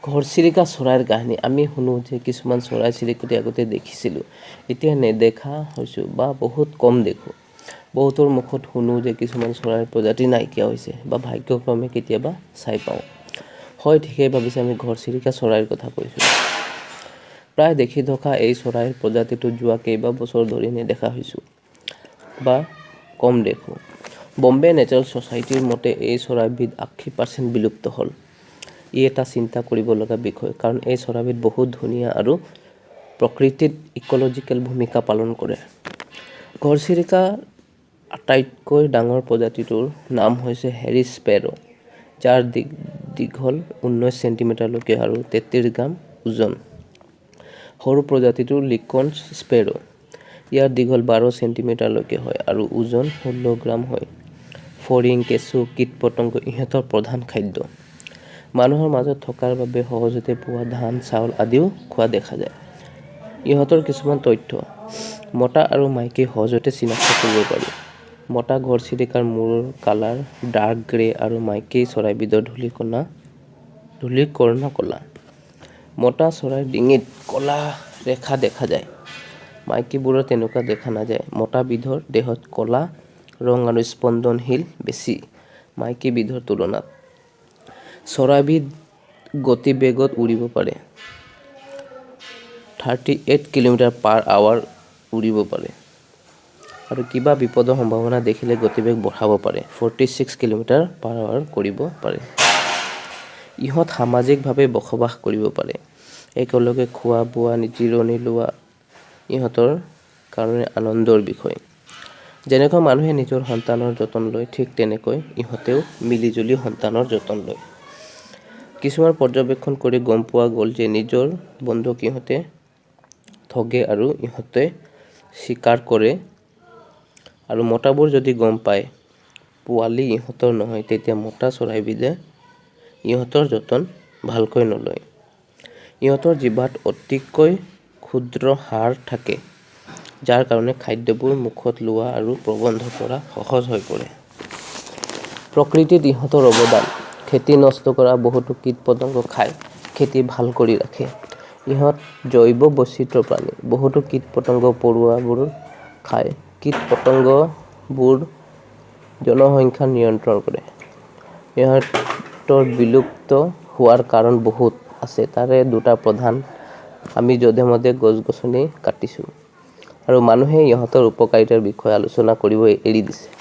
ঘৰচিৰিকা চৰাইৰ কাহিনী। আমি শুনো যে কিছুমান চৰাই চিৰিকটি আগতে দেখিছিলোঁ, এতিয়া নেদেখা হৈছোঁ বা বহুত কম দেখোঁ। বহুতৰ মুখত শুনো যে কিছুমান চৰাইৰ প্ৰজাতি নাইকিয়া হৈছে বা ভাগ্যক্ৰমে কেতিয়াবা চাই পাওঁ। হয়, ঠিকেই ভাবিছে, আমি ঘৰচিৰিকা চৰাইৰ কথা কৈছোঁ। প্ৰায় দেখি থকা এই চৰাইৰ প্ৰজাতিটো যোৱা কেইবাবছৰ ধৰি নেদেখা হৈছোঁ বা কম দেখোঁ। বম্বে নেচাৰেল ছ'চাইটিৰ মতে এই চৰাইবিধ 80% বিলুপ্ত হ'ল। ই এটা চিন্তা কৰিব লগা বিষয়, কাৰণ এই চৰাইবিধ বহুত ধুনীয়া আৰু প্ৰকৃতিত ইক'লজিকেল ভূমিকা পালন কৰে। ঘৰচিৰিকাৰ আটাইতকৈ ডাঙৰ প্ৰজাতিটোৰ নাম হৈছে হেৰিছ স্পেৰো, যাৰ দীঘল 19 চেণ্টিমিটাৰলৈকে আৰু 33 গ্ৰাম ওজন। সৰু প্ৰজাতিটো লিকঞ্চ স্পেৰো। ইয়াৰ দীঘল 12 চেণ্টিমিটাৰলৈকে হয় আৰু ওজন 16 গ্ৰাম হয়। ফৰিং, কেঁচু, কীট-পতংগ ইহঁতৰ প্ৰধান খাদ্য। মানুহৰ মাজত থকাৰ বাবে সহজতে পোৱা ধান, চাউল আদিও খোৱা দেখা যায়। ইহঁতৰ কিছুমান তথ্য। মতা আৰু মাইকী সহজতে চিনাক্ত কৰিব পাৰি। মতা ঘৰচিৰিকাৰ মূৰৰ কালাৰ ডাৰ্ক গ্ৰে আৰু মাইকী চৰাইবিধৰ ধূলিৰ কৰ্ণ ক'লা। মতা চৰাইৰ ডিঙিত ক'লা ৰেখা দেখা যায়। মাইকীবোৰৰ তেনেকুৱা দেখা নাযায়। মতা বিধৰ দেহত ক'লা ৰং আৰু স্পন্দনশীল বেছি মাইকী বিধৰ তুলনাত। চৰাইবিধ গতিবেগত উৰিব পাৰে। 38 কিলোমিটাৰ/আৱাৰ উৰিব পাৰে আৰু কিবা বিপদৰ সম্ভাৱনা দেখিলে গতিবেগ বঢ়াব পাৰে। 46 কিলোমিটাৰ/আৱাৰ কৰিব পাৰে। ইহঁত সামাজিকভাৱে বসবাস কৰিব পাৰে। একেলগে খোৱা বোৱা, জিৰণি লোৱা ইহঁতৰ কাৰণে আনন্দৰ বিষয়। যেনেকৈ মানুহে নিজৰ সন্তানৰ যতন লয়, ঠিক তেনেকৈ ইহঁতেও মিলিজুলি সন্তানৰ যতন লয়। কিছুমান পৰ্যবেক্ষণ কৰি গম পোৱা গ'ল যে নিজৰ বন্ধুক ইহঁতে ঠগে আৰু ইহঁতে চিকাৰ কৰে আৰু মতাবোৰ যদি গম পায় পোৱালি ইহঁতৰ নহয়, তেতিয়া মতা চৰাইবিধে ইহঁতৰ যতন ভালকৈ নলয়। ইহঁতৰ জিভাত অতিকৈ ক্ষুদ্ৰ হাড় থাকে, যাৰ কাৰণে খাদ্যবোৰ মুখত লোৱা আৰু প্ৰবন্ধ কৰা সহজ হৈ পৰে। প্ৰকৃতিত ইহঁতৰ অৱদান। খেতি নষ্ট কৰা বহুতো কীট-পতংগ খাই খেতি ভাল কৰি ৰাখে। ইহঁত জৈৱ বৈচিত্ৰ্যৰ প্ৰাণী। বহুতো কীট-পতংগ পৰুৱাবোৰ খায়। কীট-পতংগবোৰ জনসংখ্যা নিয়ন্ত্ৰণ কৰে। ইহঁতৰ বিলুপ্ত হোৱাৰ কাৰণ বহুত আছে, তাৰে দুটা প্ৰধান। আমি যধে-মধে গছ-গছনি কাটিছো আৰু মানুহে ইহঁতৰ উপকাৰিতাৰ বিষয়ে আলোচনা কৰিব এৰি দিছে।